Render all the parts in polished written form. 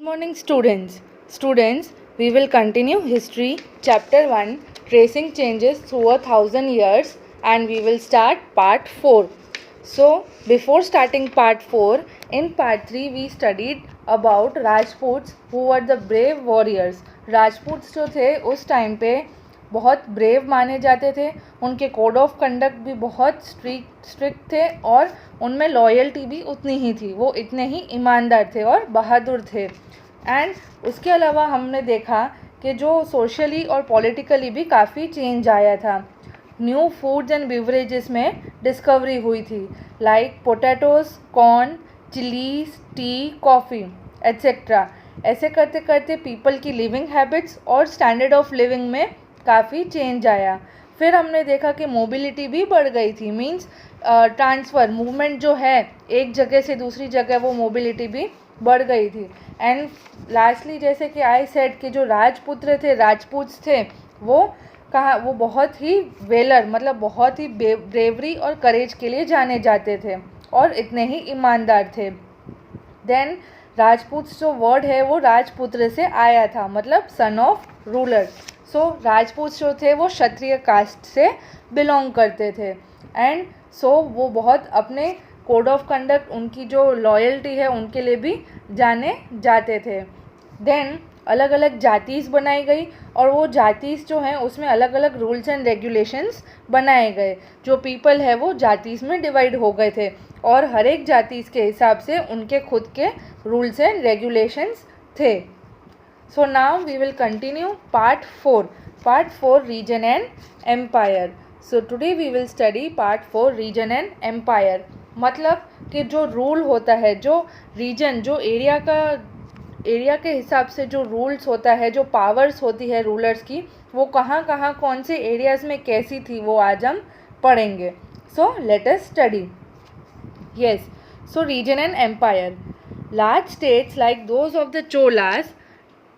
Good morning, students, we will continue history chapter 1 tracing changes through 1,000 years, and we will start part 4. So before starting part 4, in part 3 we studied about Rajputs who were the brave warriors. Rajputs जो थे उस time पे बहुत brave माने जाते थे. उनके code of conduct भी बहुत स्ट्रिक्ट थे और उनमें लॉयल्टी भी उतनी ही थी. वो इतने ही ईमानदार थे और बहादुर थे. एंड उसके अलावा हमने देखा कि जो सोशली और पॉलिटिकली भी काफ़ी चेंज आया था. न्यू फूड्स एंड बिवरेजेस में डिस्कवरी हुई थी, like potatoes, corn, chillies, T, coffee etcetera. ऐसे करते करते पीपल की लिविंग हैबिट्स और स्टैंडर्ड ऑफ लिविंग में काफ़ी चेंज आया. फिर हमने देखा कि मोबिलिटी भी बढ़ गई थी, मींस ट्रांसफ़र मूवमेंट जो है एक जगह से दूसरी जगह, वो मोबिलिटी भी बढ़ गई थी. एंड लास्टली जैसे कि आई सेड कि जो राजपुत्र थे, राजपूत थे, वो बहुत ही वेलर मतलब बहुत ही ब्रेवरी और करेज के लिए जाने जाते थे और इतने ही ईमानदार थे. देन राजपूत जो वर्ड है वो राजपुत्र से आया था, मतलब सन ऑफ रूलर. सो राजपूत जो थे वो क्षत्रिय कास्ट से बिलोंग करते थे. एंड वो बहुत अपने कोड ऑफ कंडक्ट, उनकी जो लॉयल्टी है उनके लिए भी जाने जाते थे. देन अलग अलग जातीज़ बनाई गई और वो जातीज़ जो हैं उसमें अलग अलग रूल्स एंड रेगुलेशंस बनाए गए. जो पीपल है वो जातीज़ में डिवाइड हो गए थे और हर एक जातीज़ के हिसाब से उनके खुद के रूल्स एंड रेगुलेशंस थे. So now we will continue part 4. Part 4 region and empire. So today we will study part 4 region and empire. मतलब कि जो रूल होता है, जो रीजन, जो एरिया के हिसाब से जो रूल्स होता है, जो पावर्स होती है रूलर्स की, वो कहाँ कहाँ कौन से एरियाज़ में कैसी थी, वो आज हम पढ़ेंगे. So let us study. Yes. So region and empire. Large states like those of the Cholas,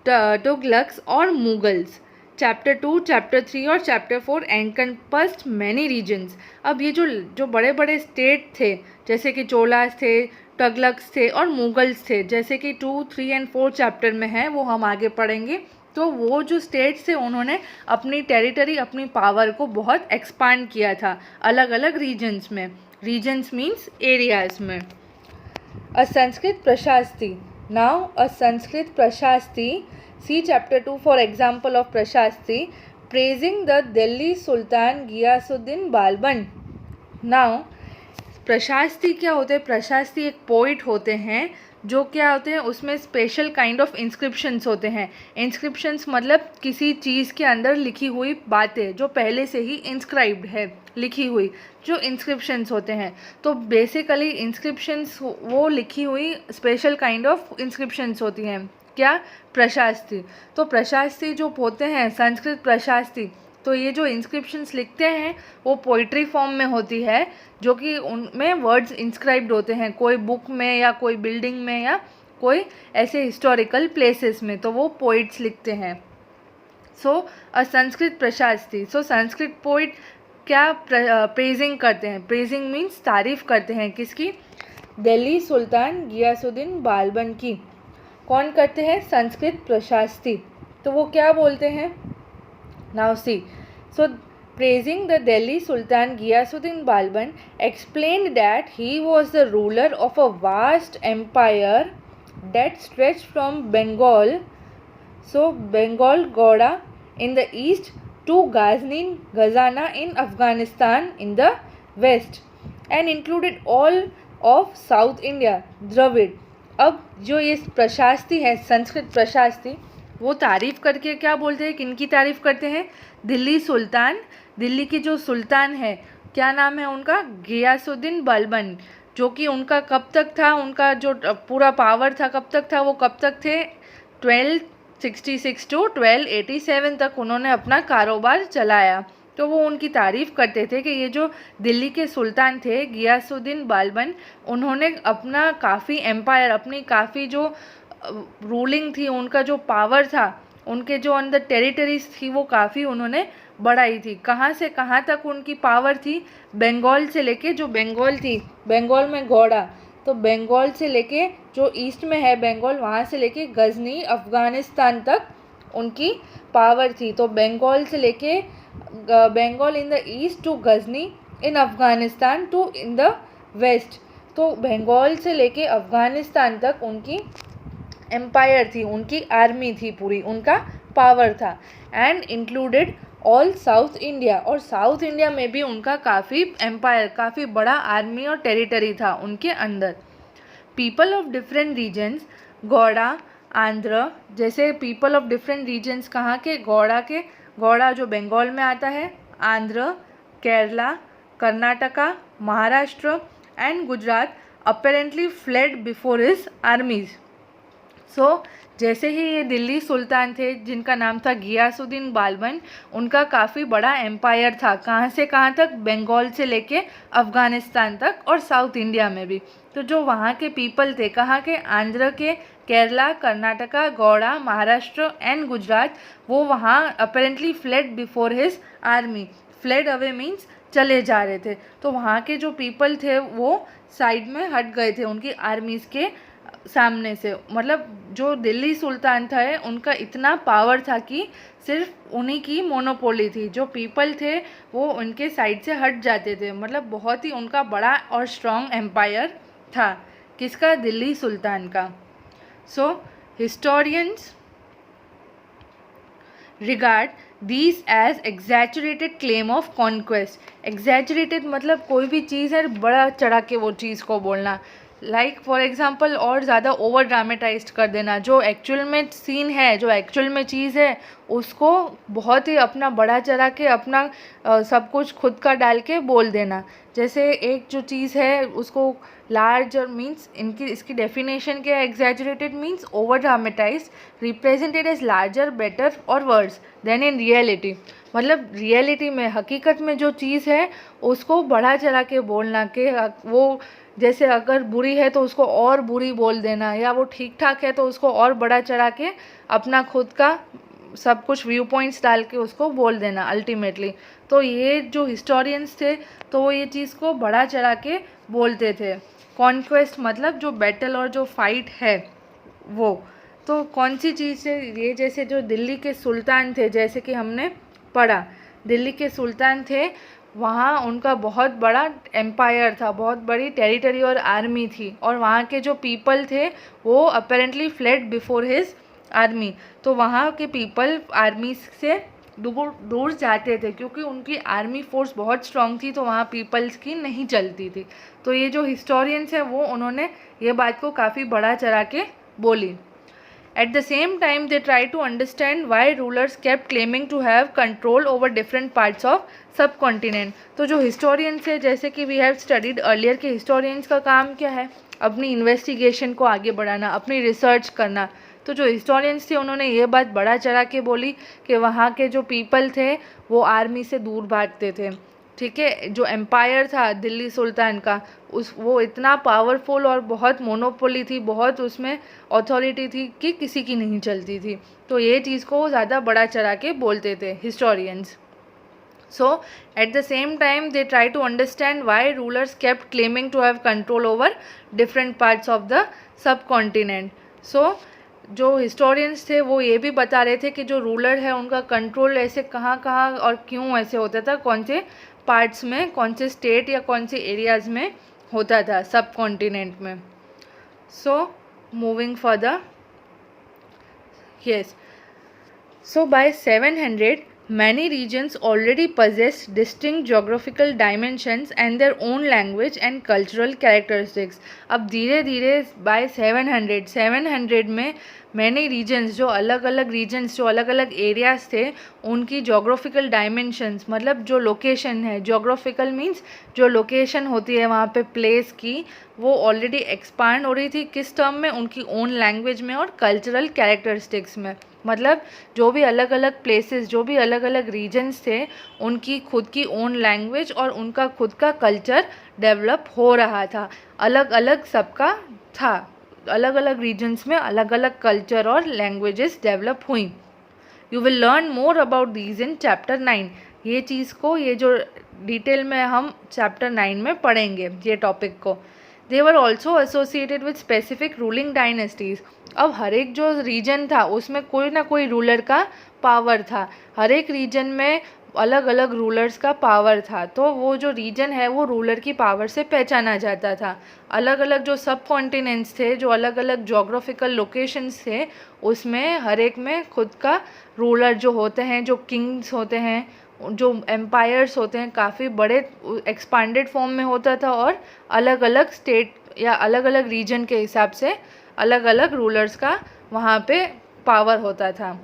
Tughlaqs और Mughals. चैप्टर 2, चैप्टर 3 और चैप्टर 4 एनकम्पस्ड मैनी रीजन्स. अब ये जो बड़े बड़े स्टेट थे, जैसे कि चोलास थे, टगलक्स थे और मुगल्स थे, जैसे कि 2, 3 एंड 4 चैप्टर में है, वो हम आगे पढ़ेंगे. तो वो जो स्टेट्स थे उन्होंने अपनी टेरिटरी, अपनी पावर को बहुत एक्सपांड किया था अलग अलग रीजन्स में. रीजन्स मीन्स एरियाज़ में. अ Sanskrit prashasti. Now a Sanskrit Prashasti, see chapter 2 for example of Prashasti, praising the Delhi Sultan Ghiyasuddin Balban. Now prashasti क्या होते हैं? प्रशास्ति एक पोइट होते हैं जो क्या होते हैं, उसमें स्पेशल काइंड ऑफ इंस्क्रिप्शंस होते हैं. इंस्क्रिप्शंस मतलब किसी चीज़ के अंदर लिखी हुई बातें जो पहले से ही इंस्क्राइब्ड है, लिखी हुई जो इंस्क्रिप्शंस होते हैं. तो बेसिकली इंस्क्रिप्शंस वो लिखी हुई स्पेशल काइंड ऑफ इंस्क्रिप्शंस होती हैं. क्या? प्रशास्ति. तो प्रशास्ति जो होते हैं, संस्कृत प्रशास्ति, तो ये जो इंस्क्रिप्शंस लिखते हैं वो पोइट्री फॉर्म में होती है, जो कि उनमें वर्ड्स इंस्क्राइब्ड होते हैं कोई बुक में या कोई बिल्डिंग में या कोई ऐसे हिस्टोरिकल प्लेसेस में, तो वो पोइट्स लिखते हैं. सो अ संस्कृत प्रशास्ति. सो संस्कृत पोइट क्या प्रेजिंग करते हैं? प्रेजिंग मीन्स तारीफ़ करते हैं. किसकी? दिल्ली सुल्तान गियासुद्दीन बालबन की. कौन करते हैं? संस्कृत प्रशास्ति. तो वो क्या बोलते हैं? Now see. So praising the Delhi Sultan Ghiyasuddin Balban explained that he was the ruler of a vast empire that stretched from Bengal, so Bengal Goda in the east to Ghazana in Afghanistan in the west and included all of South India, Dravid. अब जो ये प्रशास्ति है, संस्कृत प्रशास्ति, वो तारीफ़ करके क्या बोलते हैं? किनकी तारीफ़ करते हैं? दिल्ली सुल्तान, दिल्ली के जो सुल्तान है, क्या नाम है उनका? गियासुद्दीन बलबन. जो कि उनका कब तक था, उनका जो पूरा पावर था कब तक था, वो कब तक थे? 1266 टू 1287 तक उन्होंने अपना कारोबार चलाया. तो वो उनकी तारीफ़ करते थे कि ये जो दिल्ली के सुल्तान थे गियासुद्दीन बालबन, उन्होंने अपना काफ़ी एम्पायर, अपनी काफ़ी जो रूलिंग थी, उनका जो पावर था, उनके जो अंदर टेरिटरीज थी, वो काफ़ी उन्होंने बढ़ाई थी. कहाँ से कहाँ तक उनकी पावर थी? बंगाल से लेके, जो बंगाल थी, बंगाल में गौड़ा, तो बंगाल से लेके जो ईस्ट में है बंगाल, वहाँ से लेके गजनी अफ़गानिस्तान तक उनकी पावर थी। तो बंगाल से लेके Bengal in the east to Ghazni in Afghanistan to in the west, तो बंगाल से लेके अफ़गानिस्तान तक उनकी एम्पायर थी, उनकी आर्मी थी पूरी, उनका पावर था। And included all south India, और साउथ इंडिया में भी उनका काफ़ी एम्पायर, काफ़ी बड़ा आर्मी और टेरिटरी था उनके अंदर। People of different regions, Gauda, Andhra, जैसे पीपल ऑफ डिफरेंट रीजन्स कहाँ के, गौड़ा जो बंगाल में आता है, Andhra, Kerala, Karnataka, Maharashtra and Gujarat apparently fled before his armies. So जैसे ही ये दिल्ली सुल्तान थे जिनका नाम था गियासुद्दीन बालबन, उनका काफ़ी बड़ा एम्पायर था, कहाँ से कहाँ तक, बंगाल से लेके अफ़गानिस्तान तक और साउथ इंडिया में भी। तो जो वहाँ के पीपल थे, कहाँ के, आंध्र के, केरला, कर्नाटका, गौड़ा, महाराष्ट्र एंड गुजरात, वो वहाँ apparently fled before his army. Fled away means चले जा रहे थे। तो वहाँ के जो पीपल थे वो साइड में हट गए थे उनकी आर्मीज़ के सामने से। मतलब जो दिल्ली सुल्तान था उनका इतना पावर था कि सिर्फ उन्हीं की मोनोपोली थी, जो पीपल थे वो उनके साइड से हट जाते थे। मतलब बहुत ही उनका बड़ा और स्ट्रॉन्ग एम्पायर था, किसका, दिल्ली सुल्तान का। So historians regard these as exaggerated claim of conquest. Exaggerated मतलब कोई भी चीज़ है बड़ा चढ़ा के वो चीज़ को बोलना, लाइक फॉर एग्जांपल और ज़्यादा ओवर ड्रामेटाइज कर देना। जो एक्चुअल में सीन है, जो एक्चुअल में चीज़ है, उसको बहुत ही अपना बड़ा चढ़ा के अपना सब कुछ खुद का डाल के बोल देना। जैसे एक जो चीज़ है उसको लार्ज मीन्स इसकी डेफिनेशन क्या है, exaggerated means over dramatize, represented as larger, better और वर्स देन इन रियलिटी। मतलब रियलिटी में, हकीकत में जो चीज़ है उसको बढ़ा चढ़ा के बोलना कि वो जैसे अगर बुरी है तो उसको और बुरी बोल देना, या वो ठीक ठाक है तो उसको और बड़ा चढ़ा के अपना खुद का सब कुछ व्यू पॉइंट्स डाल के उसको बोल देना अल्टीमेटली। तो ये जो हिस्टोरियंस थे तो वो ये चीज़ को बढ़ा चढ़ा के बोलते थे। कॉन्क्वेस्ट मतलब जो बैटल और जो फाइट है वो, तो कौन सी चीज़ है ये, जैसे जो दिल्ली के सुल्तान थे, जैसे कि हमने पढ़ा दिल्ली के सुल्तान थे, वहाँ उनका बहुत बड़ा एम्पायर था, बहुत बड़ी टेरिटरी और आर्मी थी, और वहाँ के जो पीपल थे वो apparently fled before his army. तो वहाँ के पीपल आर्मी से दूर जाते थे क्योंकि उनकी आर्मी फोर्स बहुत स्ट्रॉन्ग थी, तो वहाँ पीपल्स की नहीं चलती थी। तो ये जो हिस्टोरियंस हैं वो उन्होंने ये बात को काफ़ी बड़ा चढ़ा के बोली। At the same time, they try to understand why rulers kept claiming to have control over different parts of subcontinent. तो जो historians है, जैसे कि we have studied earlier कि historians का काम क्या है, अपनी investigation को आगे बढ़ाना, अपनी research करना। तो जो historians थे उन्होंने ये बात बड़ा चढ़ा के बोली कि वहाँ के जो people थे वो आर्मी से दूर भागते थे। ठीक है, जो एम्पायर था दिल्ली सुल्तान का वो इतना पावरफुल और बहुत मोनोपोली थी, बहुत उसमें अथॉरिटी थी कि किसी की नहीं चलती थी। तो ये चीज़ को ज़्यादा बड़ा चढ़ा के बोलते थे historians. So at the same time they try to understand why rulers kept claiming to have control over different parts of the subcontinent. So जो हिस्टोरियंस थे वो ये भी बता रहे थे कि जो रूलर है उनका कंट्रोल ऐसे कहाँ कहाँ और क्यों ऐसे होता था, कौन से पार्ट्स में, कौन से स्टेट या कौन से एरियाज़ में होता था सब कॉन्टिनेंट में। So moving further, yes, so bye 700 many regions already possess distinct geographical dimensions and their own language and cultural characteristics. अब धीरे धीरे बाय 700 में मैनी रीजन्स, जो अलग अलग रीजन्स, जो अलग अलग एरियाज़ थे, उनकी जोग्राफिकल डायमेंशंस मतलब जो लोकेशन है, जोग्राफिकल मीन्स जो लोकेशन होती है वहाँ पे प्लेस की, वो ऑलरेडी एक्सपांड हो रही थी। किस टर्म में, उनकी ओन लैंग्वेज में और कल्चरल कैरेक्टरिस्टिक्स में। मतलब जो भी अलग अलग प्लेसेस, जो भी अलग अलग रीजन्स थे, उनकी खुद की ओन लैंग्वेज और उनका खुद का कल्चर डेवलप हो रहा था। अलग अलग सबका था, अलग अलग रीजन्स में अलग अलग कल्चर और लैंग्वेजेस डेवलप हुई। You will learn more about these in chapter 9। ये चीज़ को, ये जो डिटेल में हम चैप्टर 9 में पढ़ेंगे ये टॉपिक को। They were also associated with specific ruling dynasties. अब हर एक जो रीजन था उसमें कोई ना कोई रूलर का पावर था, हर एक रीजन में अलग अलग रूलर्स का पावर था, तो वो जो रीजन है वो रूलर की पावर से पहचाना जाता था। अलग अलग जो सब कॉन्टिनेंट्स थे, जो अलग अलग जोग्राफिकल लोकेशंस थे, उसमें हर एक में खुद का रूलर जो होते हैं, जो किंग्स होते हैं, जो एम्पायर्स होते हैं, काफ़ी बड़े एक्सपांडेड फॉर्म में होता था और अलग अलग स्टेट या अलग अलग रीजन के हिसाब से अलग अलग रूलर्स का वहाँ पे पावर होता था।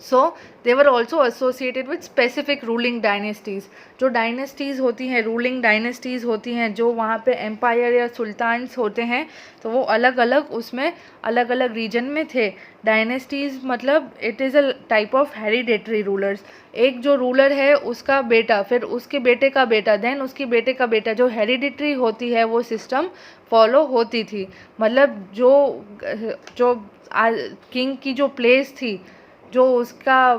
So they were also associated with specific ruling dynasties. जो डायनेस्टीज़ होती हैं, रूलिंग डायनेस्टीज़ होती हैं, जो वहाँ पे एम्पायर या सुल्तान्स होते हैं, तो वो अलग अलग उसमें अलग अलग रीजन में थे। डायनेस्टीज़ मतलब it is a type of hereditary rulers. एक जो रूलर है उसका बेटा, फिर उसके बेटे का बेटा, देन उसके बेटे का बेटा, जो हेरिडिटरी होती है वो सिस्टम फॉलो होती थी। मतलब जो जो किंग की जो प्लेस थी, जो उसका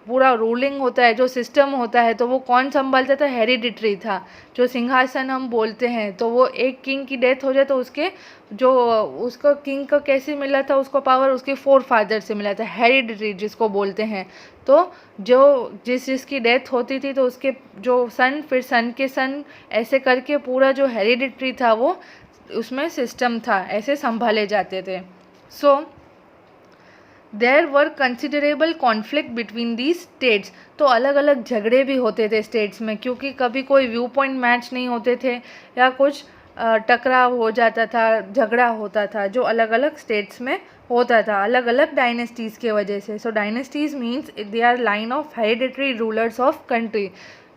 पूरा रूलिंग होता है, जो सिस्टम होता है, तो वो कौन संभालता था? हेरिडिटरी था। जो सिंहासन हम बोलते हैं, तो वो एक किंग की डेथ हो जाए तो उसके जो उसको किंग का कैसे मिला था, उसको पावर उसके फोर फादर से मिला था, हेरिडिटरी जिसको बोलते हैं। तो जो जिसकी डेथ होती थी तो उसके जो सन, फिर सन के सन, ऐसे करके पूरा जो हेरिडिटरी था वो उसमें सिस्टम था, ऐसे संभाले जाते थे। So there were considerable conflict between the states. तो अलग अलग झगड़े भी होते थे स्टेट्स में, क्योंकि कभी कोई व्यू पॉइंट मैच नहीं होते थे या कुछ टकराव हो जाता था, झगड़ा होता था, जो अलग अलग स्टेट्स में होता था अलग अलग डायनेस्टीज़ के वजह से। So dynasties means they are line of hereditary rulers of country,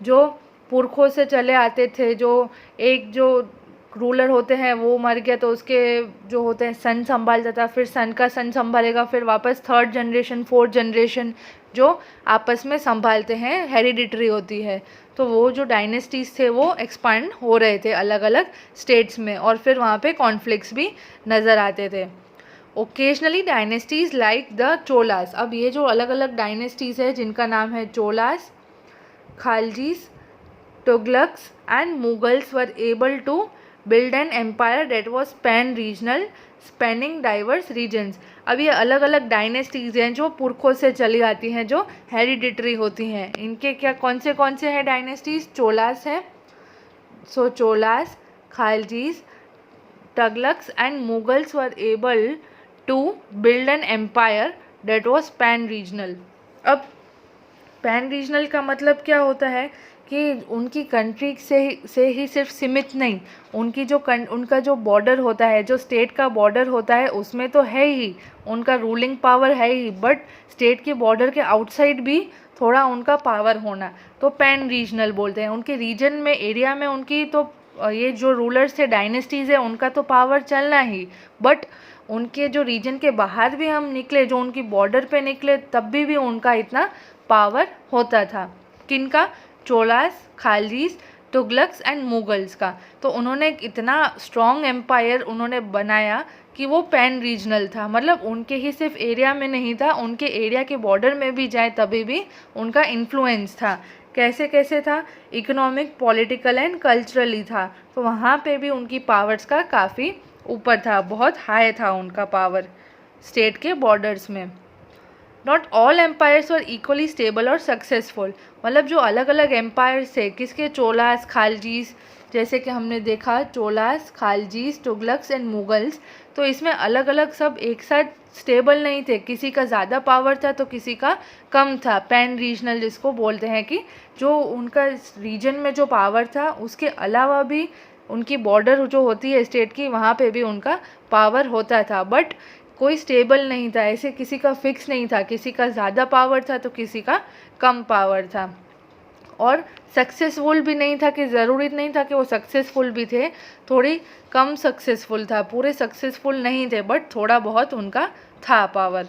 जो पुरखों से चले आते थे। जो एक जो रूलर होते हैं वो मर गया तो उसके जो होते हैं सन संभालता था, फिर सन का सन संभालेगा, फिर वापस थर्ड जनरेशन, फोर्थ जनरेशन जो आपस में संभालते हैं, हेरिडिटरी होती है। तो वो जो डायनेस्टीज़ थे वो एक्सपांड हो रहे थे अलग अलग स्टेट्स में, और फिर वहाँ पे कॉन्फ्लिक्ट्स भी नज़र आते थे। Occasionally dynasties like the Cholas. अब ये जो अलग अलग डायनेस्टीज़ है जिनका नाम है Cholas, Khaljis, Tughlaqs and Mughals were able to build an empire that was pan-regional, spanning diverse regions। अब ये अलग अलग डायनेस्टीज़ हैं जो पुरखों से चली आती हैं, जो हेरिडिटरी होती हैं। इनके क्या कौन से हैं डायनेस्टीज़? चोलास है, so Cholas, Khaljis, Tughlaqs and Mughals were able to build an empire that was pan regional. अब पैन रीजनल का मतलब क्या होता है कि उनकी कंट्री से ही सिर्फ सीमित नहीं, उनकी जो उनका जो बॉर्डर होता है, जो स्टेट का बॉर्डर होता है, उसमें तो है ही उनका रूलिंग पावर है ही, बट स्टेट के बॉर्डर के आउटसाइड भी थोड़ा उनका पावर होना, तो पैन रीजनल बोलते हैं। उनके रीजन में, एरिया में उनकी तो ये जो रूलर्स थे, डायनेस्टीज़ है, उनका तो पावर चलना ही, बट उनके जो रीजन के बाहर भी हम निकले, जो उनकी बॉर्डर पे निकले, तब भी उनका इतना पावर होता था। किनका? चोलास, खालजीज, तुगलक्स एंड मुगल्स का। तो उन्होंने इतना स्ट्रॉन्ग एम्पायर उन्होंने बनाया कि वो पैन रीजनल था, मतलब उनके ही सिर्फ एरिया में नहीं था, उनके एरिया के बॉर्डर में भी जाए तभी भी उनका इन्फ्लुएंस था। कैसे कैसे था? इकोनॉमिक, पॉलिटिकल एंड कल्चरली था। तो वहाँ पे भी उनकी पावर्स का काफ़ी ऊपर था, बहुत हाई था उनका पावर स्टेट के बॉर्डर्स में। Not all empires were equally stable और सक्सेसफुल। मतलब जो अलग अलग एम्पायर्स थे, किसके? चोलास, खालजीज, जैसे कि हमने देखा चोलास, खालजीज, तुगलक्स एंड मुगल्स, तो इसमें अलग अलग सब एक साथ स्टेबल नहीं थे, किसी का ज़्यादा पावर था तो किसी का कम था। पैन रीजनल जिसको बोलते हैं कि जो उनका रीजन में जो पावर था उसके अलावा भी उनकी बॉर्डर जो होती है स्टेट की, वहाँ पे भी उनका पावर होता था, बट कोई स्टेबल नहीं था, ऐसे किसी का फिक्स नहीं था, किसी का ज़्यादा पावर था तो किसी का कम पावर था। और सक्सेसफुल भी नहीं था, कि ज़रूरी नहीं था कि वो सक्सेसफुल भी थे, थोड़ी कम सक्सेसफुल था, पूरे सक्सेसफुल नहीं थे, बट थोड़ा बहुत उनका था power.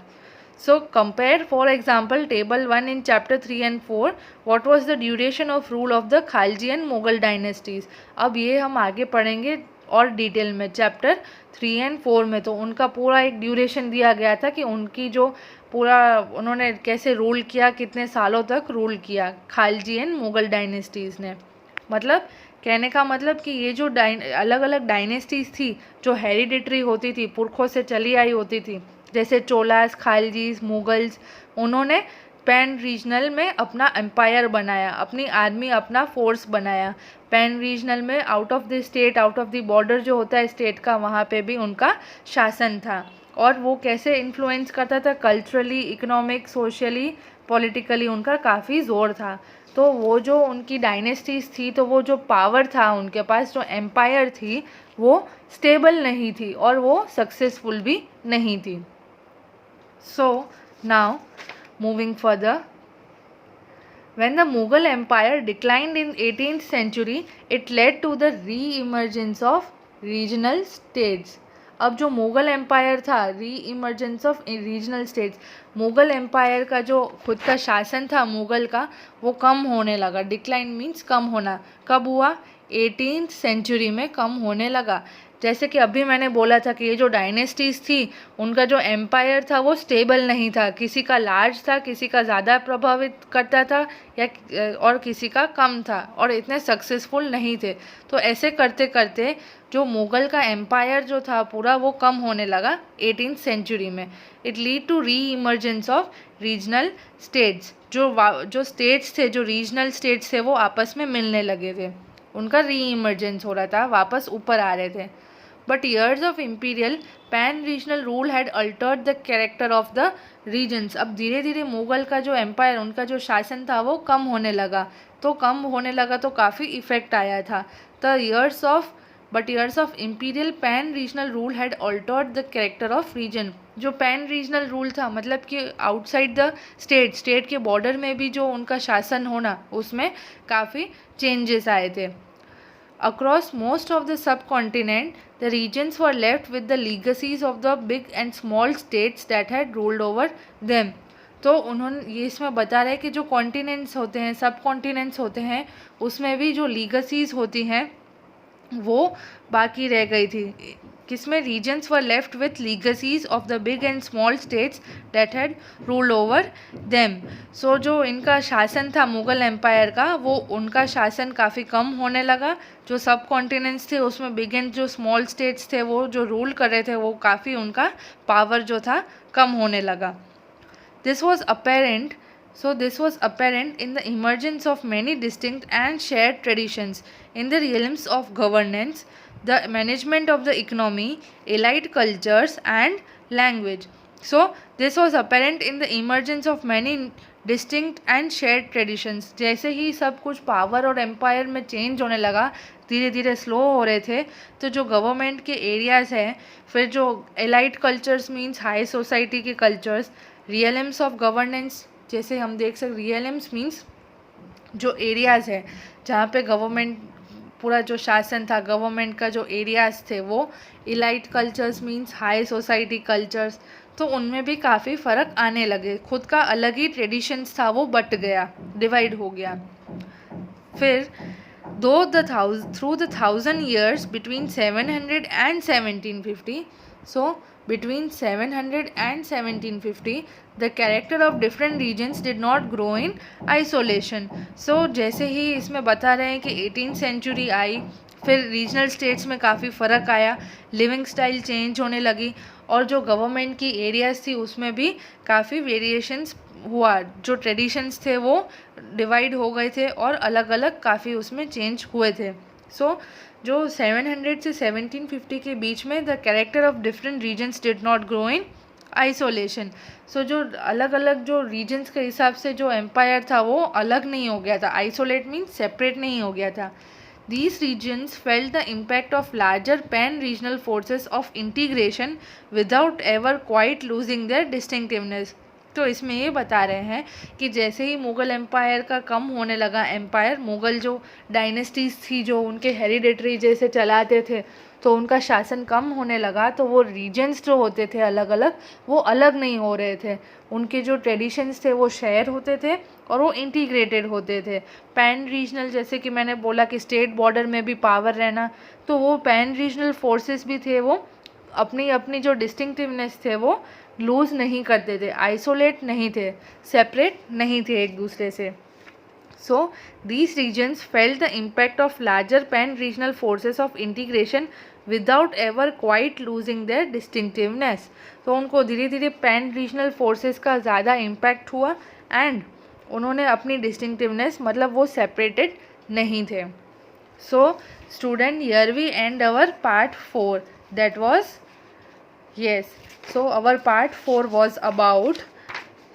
So compare for example table 1 in chapter 3 and 4, what was the duration of rule of the Khalji and Mughal dynasties। अब ये हम आगे पढ़ेंगे और डिटेल में चैप्टर 3 एंड 4 में। तो उनका पूरा एक ड्यूरेशन दिया गया था कि उनकी जो पूरा उन्होंने कैसे रूल किया, कितने सालों तक रूल किया खालजी एंड मुग़ल डायनेस्टीज़ ने। मतलब कहने का मतलब कि ये जो अलग अलग डायनेस्टीज थी जो हेरिडिटरी होती थी, पुरखों से चली आई होती थी, जैसे चोलास, खालजीज, मुगल्स, उन्होंने पैन रीजनल में अपना एम्पायर बनाया, अपनी आर्मी, अपना फोर्स बनाया। पैन रीजनल में out of the state, out of the border जो होता है स्टेट का, वहाँ पे भी उनका शासन था। और वो कैसे इन्फ्लुएंस करता था, कल्चरली, इकोनॉमिक, सोशली, पॉलिटिकली उनका काफ़ी ज़ोर था। तो वो जो उनकी डायनेस्टीज थी, तो वो जो पावर था उनके पास, जो एम्पायर थी, वो स्टेबल नहीं थी और वो सक्सेसफुल भी नहीं थी। So now moving further, when the Mughal Empire declined in 18th century, it led to the re-emergence of regional states. अब जो मुग़ल एम्पायर था, re-emergence of regional states, Mughal empire का जो खुद का शासन था मुग़ल का, वो कम होने लगा। डिक्लाइन मीन्स कम होना। कब हुआ? 18th सेंचुरी में कम होने लगा। जैसे कि अभी मैंने बोला था कि ये जो डायनेस्टीज़ थी, उनका जो एम्पायर था वो स्टेबल नहीं था, किसी का लार्ज था, किसी का ज़्यादा प्रभावित करता था या और किसी का कम था, और इतने सक्सेसफुल नहीं थे। तो ऐसे करते करते जो मुग़ल का एम्पायर जो था पूरा, वो कम होने लगा 18th सेंचुरी में। It lead to reemergence of regional states. जो स्टेट्स थे, जो रीजनल स्टेट्स थे, वो आपस में मिलने लगे थे, उनका री इमर्जेंस हो रहा था, वापस ऊपर आ रहे थे। But years of imperial pan-regional rule had altered the character of the regions. अब धीरे धीरे मुग़ल का जो एम्पायर, उनका जो शासन था वो कम होने लगा, तो कम होने लगा तो काफ़ी इफ़ेक्ट आया था। But years of imperial pan-regional rule had altered the character of region. जो पैन रीजनल रूल था, मतलब कि आउटसाइड द स्टेट के बॉर्डर में भी जो उनका शासन होना, उसमें काफ़ी चेंजेस आए थे। Across most of the subcontinent, the regions were left with the legacies of the big and small states that had ruled over them. तो उन्होंने ये इसमें बता रहे हैं कि जो कॉन्टिनेंट्स होते हैं, सब कॉन्टिनेंट्स होते हैं, उसमें भी जो लीगसीज होती हैं वो बाकी रह गई थी। किसमें? Regions were left with legacies of the big and small states that had ruled over them. So जो इनका शासन था मुग़ल एम्पायर का, वो उनका शासन काफ़ी कम होने लगा। जो सब कॉन्टिनेंट्स थे उसमें बिग एंड जो स्मॉल स्टेट्स थे वो जो रूल कर रहे थे, वो काफ़ी उनका पावर जो था कम होने लगा। This was apparent in the emergence of many distinct and shared traditions in the realms of governance, the management of the economy, allied cultures and language. So this was apparent in the emergence of many distinct and shared traditions. जैसे ही सब कुछ power और empire में change होने लगा, धीरे धीरे slow हो रहे थे, तो जो गवर्नमेंट के एरियाज़ हैं, फिर जो allied cultures means high society के कल्चर्स, रियलम्स ऑफ गवर्नेंस, जैसे हम देख सकते, रियलम्स मीन्स जो एरियाज़ है जहाँ पे गवर्नमेंट पूरा जो शासन था, गवर्नमेंट का जो एरियाज़ थे वो, elite cultures means high society cultures, तो उनमें भी काफ़ी फ़र्क आने लगे। खुद का अलग ही ट्रेडिशंस था, वो बट गया, डिवाइड हो गया। फिर through the 1000 years between 700 and 1750, so between 700 and 1750 the character of different regions did not grow in isolation. So जैसे ही इसमें बता रहे हैं कि 18th सेंचुरी आई, फिर रीजनल स्टेट्स में काफ़ी फ़र्क आया, लिविंग स्टाइल चेंज होने लगी, और जो गवर्नमेंट की एरियाज़ थी उसमें भी काफ़ी वेरिएशंस हुआ, जो ट्रेडिशंस थे वो डिवाइड हो गए थे और अलग अलग काफ़ी उसमें चेंज हुए थे। सो जो 700 से 1750 के बीच में the character of different regions did not grow in isolation. So जो अलग अलग जो रीजन्स के हिसाब से जो एम्पायर था वो अलग नहीं हो गया था, आइसोलेट मीन्स सेपरेट नहीं हो गया था। These regions felt the impact of larger pan-regional forces of integration without ever quite losing their distinctiveness. तो इसमें ये बता रहे हैं कि जैसे ही मुग़ल एम्पायर का कम होने लगा एम्पायर, मुग़ल जो डायनेस्टीज़ थी जो उनके हेरिडेटरी जैसे चलाते थे, तो उनका शासन कम होने लगा, तो वो रीजन्स जो होते थे अलग अलग, वो अलग नहीं हो रहे थे, उनके जो ट्रेडिशंस थे वो शेयर होते थे और वो इंटीग्रेटेड होते थे। पैन रीजनल, जैसे कि मैंने बोला कि स्टेट बॉर्डर में भी पावर रहना, तो वो पैन रीजनल फोर्सेस भी थे, वो अपनी अपनी जो डिस्टिंक्टिवनेस थे वो लूज़ नहीं करते थे, आइसोलेट नहीं थे, सेपरेट नहीं थे एक दूसरे से। So these regions felt the impact of larger pan-regional forces of integration without ever quite losing their distinctiveness. तो उनको धीरे धीरे पैन रीजनल फोर्सेस का ज़्यादा इम्पैक्ट हुआ एंड उन्होंने अपनी डिस्टिंक्टिवनेस मतलब वो सेपरेटेड नहीं थे. So student, here we end our part 4. That was, yes, so our part 4 was about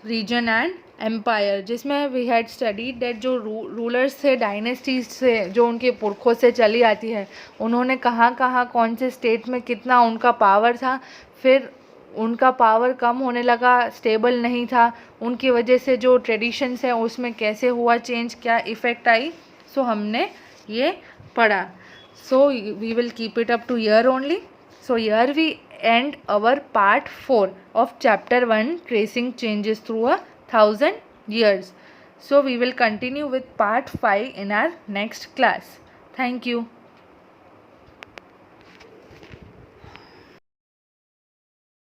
region and empire, जिसमें वी हैड स्टडीड दैट जो रूलर्स थे डायनेस्टीज से जो उनके पुरखों से चली आती है, उन्होंने कहाँ कहाँ कौन से स्टेट में कितना उनका पावर था, फिर उनका पावर कम होने लगा, स्टेबल नहीं था, उनकी वजह से जो ट्रेडिशंस हैं उसमें कैसे हुआ चेंज, क्या इफ़ेक्ट आई. सो हमने ये पढ़ा. So we will keep it up to year only. So year we end our part 4 of chapter 1 tracing changes through a 1000 years. So we will continue with part 5 in our next class. Thank you.